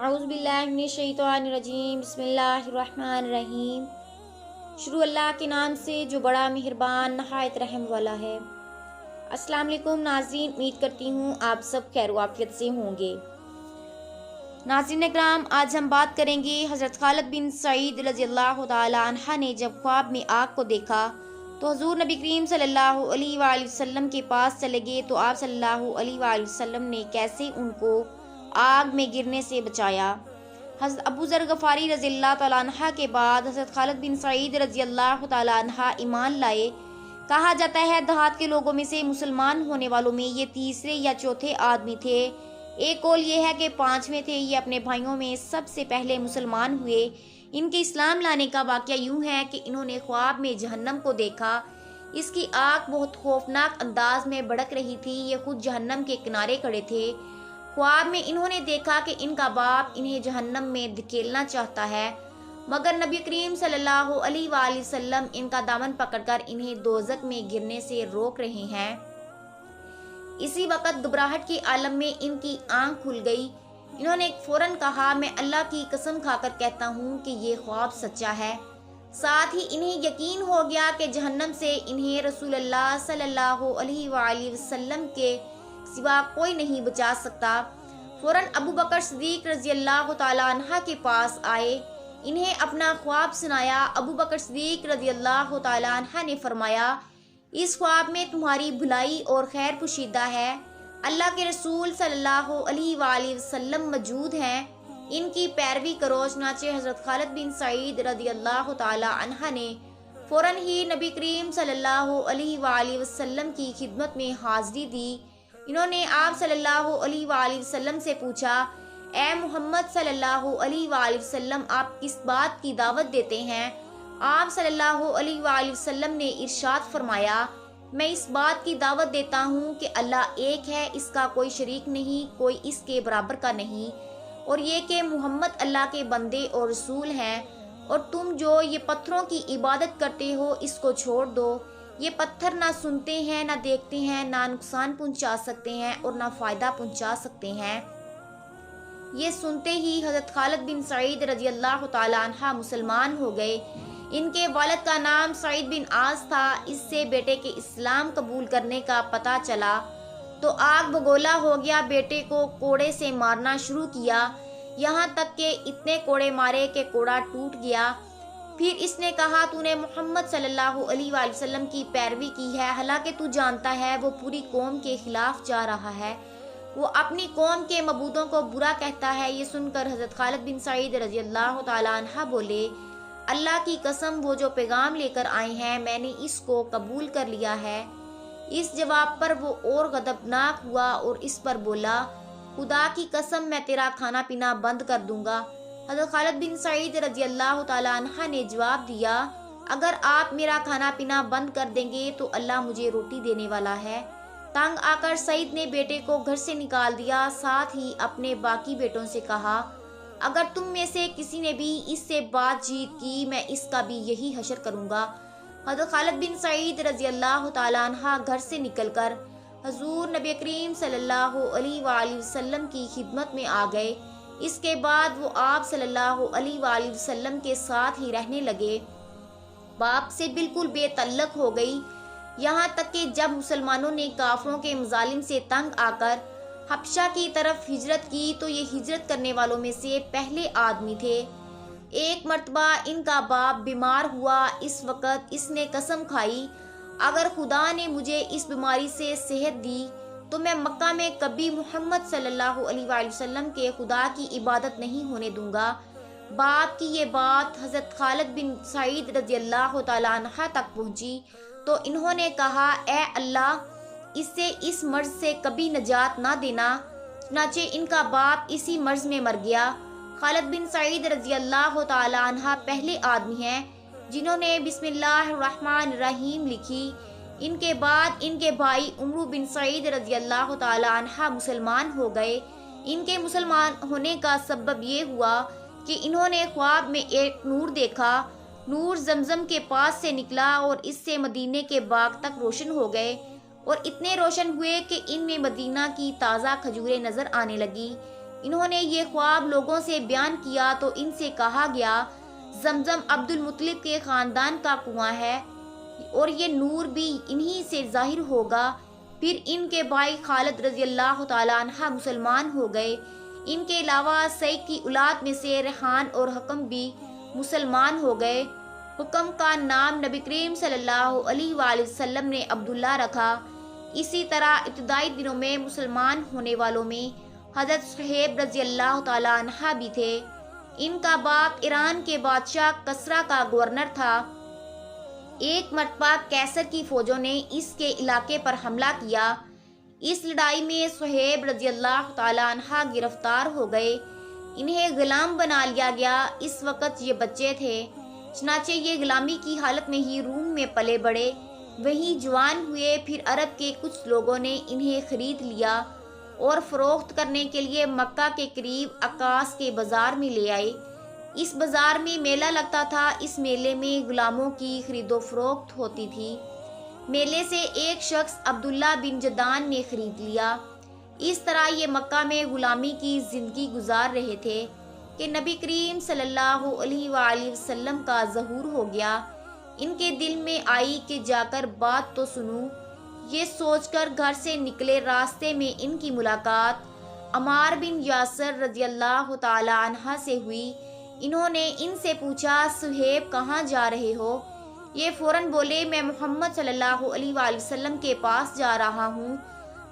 اعوذ باللہ من الشیطان الرجیم، بسم اللہ الرحمن الرحیم۔ شروع اللہ کے نام سے جو بڑا مہربان نہایت رحم والا ہے۔ السلام علیکم ناظرین، امید کرتی ہوں آپ سب خیر و عافیت سے ہوں گے۔ ناظرین اکرام، آج ہم بات کریں گے حضرت خالد بن سعید رضی اللہ تعالی عنہ نے جب خواب میں آگ کو دیکھا تو حضور نبی کریم صلی اللہ علیہ وآلہ وسلم کے پاس چلے گئے تو آپ صلی اللہ علیہ وآلہ وسلم نے کیسے ان کو آگ میں گرنے سے بچایا۔ حضرت ابو ذر غفاری رضی اللہ تعالیٰ عنہ کے بعد حضرت خالد بن سعید رضی اللہ تعالیٰ عنہ ایمان لائے۔ کہا جاتا ہے دیہات کے لوگوں میں سے مسلمان ہونے والوں میں یہ تیسرے یا چوتھے آدمی تھے۔ ایک قول یہ ہے کہ پانچویں تھے۔ یہ اپنے بھائیوں میں سب سے پہلے مسلمان ہوئے۔ ان کے اسلام لانے کا واقعہ یوں ہے کہ انہوں نے خواب میں جہنم کو دیکھا۔ اس کی آگ بہت خوفناک انداز میں بھڑک رہی تھی۔ یہ خود جہنم کے کنارے کھڑے تھے۔ خواب میں انہوں نے دیکھا کہ ان کا باپ انہیں جہنم میں دھکیلنا چاہتا ہے، مگر نبی کریم صلی اللہ علیہ وآلہ وسلم ان کا دامن پکڑ کر انہیں دوزخ میں گرنے سے روک رہے ہیں۔ اسی وقت گھبراہٹ کے عالم میں ان کی آنکھ کھل گئی۔ انہوں نے فوراً کہا، میں اللہ کی قسم کھا کر کہتا ہوں کہ یہ خواب سچا ہے۔ ساتھ ہی انہیں یقین ہو گیا کہ جہنم سے انہیں رسول اللہ صلی اللہ علیہ وآلہ وسلم کے سوا کوئی نہیں بچا سکتا۔ فوراً ابو بکر صدیق رضی اللہ تعالیٰ عنہ کے پاس آئے، انہیں اپنا خواب سنایا۔ ابو بکر صدیق رضی اللہ تعالیٰ عنہ نے فرمایا، اس خواب میں تمہاری بھلائی اور خیر پوشیدہ ہے۔ اللہ کے رسول صلی اللہ علیہ وآلہ وسلم موجود ہیں، ان کی پیروی کرو۔ چنانچہ حضرت خالد بن سعید رضی اللہ تعالیٰ عنہ نے فوراً ہی نبی کریم صلی اللہ علیہ وآلہ وسلم کی خدمت میں حاضری دی۔ انہوں نے آپ صلی اللہ علیہ وآلہ وسلم سے پوچھا، اے محمد صلی اللہ علیہ وآلہ وسلم، آپ کس بات کی دعوت دیتے ہیں؟ آپ صلی اللہ علیہ وآلہ وسلم نے ارشاد فرمایا، میں اس بات کی دعوت دیتا ہوں کہ اللہ ایک ہے، اس کا کوئی شریک نہیں، کوئی اس کے برابر کا نہیں، اور یہ کہ محمد اللہ کے بندے اور رسول ہیں، اور تم جو یہ پتھروں کی عبادت کرتے ہو اس کو چھوڑ دو۔ یہ پتھر نہ سنتے ہیں، نہ دیکھتے ہیں، نہ نقصان پہنچا سکتے ہیں اور نہ فائدہ پہنچا سکتے ہیں۔ یہ سنتے ہی حضرت خالد بن سعید رضی اللہ تعالیٰ عنہ مسلمان ہو گئے۔ ان کے والد کا نام سعید بن عاص تھا۔ اس سے بیٹے کے اسلام قبول کرنے کا پتہ چلا تو آگ بگولا ہو گیا۔ بیٹے کو کوڑے سے مارنا شروع کیا، یہاں تک کہ اتنے کوڑے مارے کہ کوڑا ٹوٹ گیا۔ پھر اس نے کہا، تو نے محمد صلی اللہ علیہ وآلہ وسلم کی پیروی کی ہے، حالانکہ تو جانتا ہے وہ پوری قوم کے خلاف جا رہا ہے، وہ اپنی قوم کے معبودوں کو برا کہتا ہے۔ یہ سن کر حضرت خالد بن سعید رضی اللہ تعالیٰ عنہ بولے، اللہ کی قسم، وہ جو پیغام لے کر آئے ہیں میں نے اس کو قبول کر لیا ہے۔ اس جواب پر وہ اور غضبناک ہوا اور اس پر بولا، خدا کی قسم میں تیرا کھانا پینا بند کر دوں گا۔ حضرت خالد بن سعید رضی اللہ تعالیٰ عنہ نے جواب دیا، اگر آپ میرا کھانا پینا بند کر دیں گے تو اللہ مجھے روٹی دینے والا ہے۔ تنگ آ کر سعید نے بیٹے کو گھر سے نکال دیا، ساتھ ہی اپنے باقی بیٹوں سے کہا، اگر تم میں سے کسی نے بھی اس سے بات چیت کی میں اس کا بھی یہی حشر کروں گا۔ حضرت خالد بن سعید رضی اللہ تعالیٰ عنہ گھر سے نکل کر حضور نبی کریم صلی اللہ علیہ وآلہ وسلم کی خدمت میں آ گئے۔ اس کے بعد وہ آپ صلی اللہ علیہ وآلہ وسلم کے ساتھ ہی رہنے لگے۔ باپ سے بالکل بے تعلق ہو گئی، یہاں تک کہ جب مسلمانوں نے کافروں کے مظالم سے تنگ آ کر حبشہ کی طرف ہجرت کی تو یہ ہجرت کرنے والوں میں سے پہلے آدمی تھے۔ ایک مرتبہ ان کا باپ بیمار ہوا۔ اس وقت اس نے قسم کھائی، اگر خدا نے مجھے اس بیماری سے صحت دی تو میں مکہ میں کبھی محمد صلی اللہ علیہ وآلہ وسلم کے خدا کی عبادت نہیں ہونے دوں گا۔ باپ کی یہ بات حضرت خالد بن سعید رضی اللہ تعالیٰ عنہ تک پہنچی تو انہوں نے کہا، اے اللہ، اس سے اس مرض سے کبھی نجات نہ دینا۔ چنانچہ ان کا باپ اسی مرض میں مر گیا۔ خالد بن سعید رضی اللہ تعالیٰ عنہ پہلے آدمی ہیں جنہوں نے بسم اللہ الرحمن الرحیم لکھی۔ ان کے بعد ان کے بھائی عمرو بن سعید رضی اللہ تعالیٰ عنہ مسلمان ہو گئے۔ ان کے مسلمان ہونے کا سبب یہ ہوا کہ انہوں نے خواب میں ایک نور دیکھا۔ نور زمزم کے پاس سے نکلا اور اس سے مدینے کے باغ تک روشن ہو گئے اور اتنے روشن ہوئے کہ ان میں مدینہ کی تازہ کھجوریں نظر آنے لگی۔ انہوں نے یہ خواب لوگوں سے بیان کیا تو ان سے کہا گیا زمزم عبد المطلب کے خاندان کا کنواں ہے اور یہ نور بھی انہی سے ظاہر ہوگا۔ پھر ان کے بھائی خالد رضی اللہ تعالیٰ عنہ مسلمان ہو گئے۔ ان کے علاوہ سعید کی اولاد میں سے ریحان اور حکم بھی مسلمان ہو گئے۔ حکم کا نام نبی کریم صلی اللہ علیہ وآلہ وسلم نے عبداللہ رکھا۔ اسی طرح ابتدائی دنوں میں مسلمان ہونے والوں میں حضرت صہیب رضی اللہ تعالیٰ عنہ بھی تھے۔ ان کا باپ ایران کے بادشاہ کسریٰ کا گورنر تھا۔ ایک مرتبہ کیسر کی فوجوں نے اس کے علاقے پر حملہ کیا۔ اس لڑائی میں صہیب رضی اللہ تعالیٰ عنہ گرفتار ہو گئے۔ انہیں غلام بنا لیا گیا۔ اس وقت یہ بچے تھے، چنانچہ یہ غلامی کی حالت میں ہی روم میں پلے بڑھے، وہیں جوان ہوئے۔ پھر عرب کے کچھ لوگوں نے انہیں خرید لیا اور فروخت کرنے کے لیے مکہ کے قریب عکاص کے بازار میں لے آئے۔ اس بازار میں میلہ لگتا تھا۔ اس میلے میں غلاموں کی خرید و فروخت ہوتی تھی۔ میلے سے ایک شخص عبداللہ بن جدعان نے خرید لیا۔ اس طرح یہ مکہ میں غلامی کی زندگی گزار رہے تھے کہ نبی کریم صلی اللہ علیہ وآلہ وسلم کا ظہور ہو گیا۔ ان کے دل میں آئی کہ جا کر بات تو سنوں۔ یہ سوچ کر گھر سے نکلے۔ راستے میں ان کی ملاقات عمار بن یاسر رضی اللہ تعالی عنہ سے ہوئی۔ انہوں نے ان سے پوچھا صہیب کہاں جا رہے ہو؟ یہ فوراً بولے میں محمد صلی اللہ علیہ وآلہ وسلم کے پاس جا رہا ہوں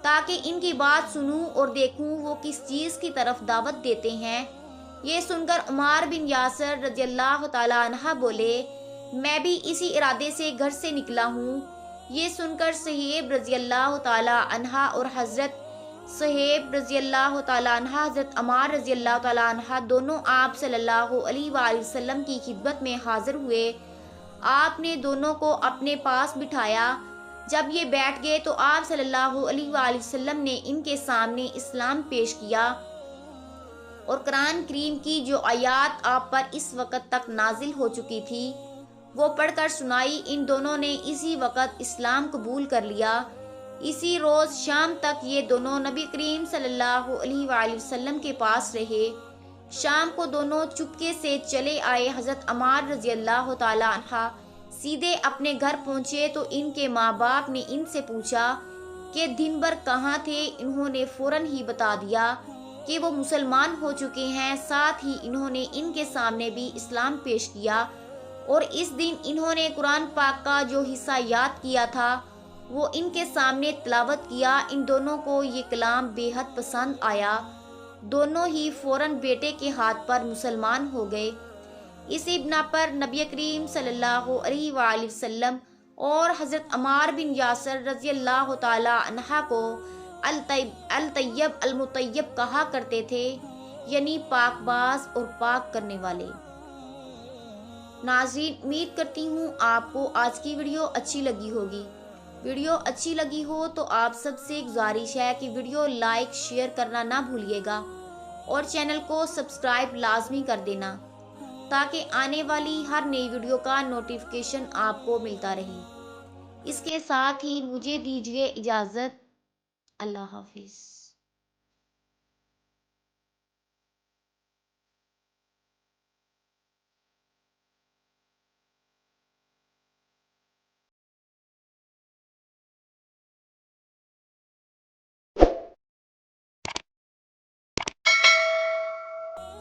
تاکہ ان کی بات سنوں اور دیکھوں وہ کس چیز کی طرف دعوت دیتے ہیں۔ یہ سن کر عمار بن یاسر رضی اللہ تعالی عنہ بولے میں بھی اسی ارادے سے گھر سے نکلا ہوں۔ یہ سن کر صہیب رضی اللہ تعالی عنہ اور حضرت صہیب رضی اللہ تعالی عنہ حضرت عمار رضی اللہ تعالی عنہ دونوں آپ صلی اللہ علیہ وآلہ وسلم کی خدمت میں حاضر ہوئے۔ آپ نے دونوں کو اپنے پاس بٹھایا۔ جب یہ بیٹھ گئے تو آپ صلی اللہ علیہ وآلہ وسلم نے ان کے سامنے اسلام پیش کیا اور قرآن کریم کی جو آیات آپ پر اس وقت تک نازل ہو چکی تھی وہ پڑھ کر سنائی۔ ان دونوں نے اسی وقت اسلام قبول کر لیا۔ اسی روز شام تک یہ دونوں نبی کریم صلی اللہ علیہ وآلہ وسلم کے پاس رہے۔ شام کو دونوں چپکے سے چلے آئے۔ حضرت عمار رضی اللہ تعالی عنہ سیدھے اپنے گھر پہنچے تو ان کے ماں باپ نے ان سے پوچھا کہ دن بھر کہاں تھے؟ انہوں نے فوراً ہی بتا دیا کہ وہ مسلمان ہو چکے ہیں۔ ساتھ ہی انہوں نے ان کے سامنے بھی اسلام پیش کیا اور اس دن انہوں نے قرآن پاک کا جو حصہ یاد کیا تھا وہ ان کے سامنے تلاوت کیا۔ ان دونوں کو یہ کلام بے حد پسند آیا۔ دونوں ہی فوراً بیٹے کے ہاتھ پر مسلمان ہو گئے۔ اسی بنا پر نبی کریم صلی اللہ علیہ وآلہ وسلم اور حضرت عمار بن یاسر رضی اللہ تعالی عنہ کو الطیب المطیب کہا کرتے تھے، یعنی پاک باز اور پاک کرنے والے۔ ناظرین امید کرتی ہوں آپ کو آج کی ویڈیو اچھی لگی ہوگی۔ ویڈیو اچھی لگی ہو تو آپ سب سے گزارش ہے کہ ویڈیو لائک شیئر کرنا نہ بھولیے گا اور چینل کو سبسکرائب لازمی کر دینا تاکہ آنے والی ہر نئی ویڈیو کا نوٹیفیکیشن آپ کو ملتا رہے۔ اس کے ساتھ ہی مجھے دیجیے اجازت۔ اللہ حافظ۔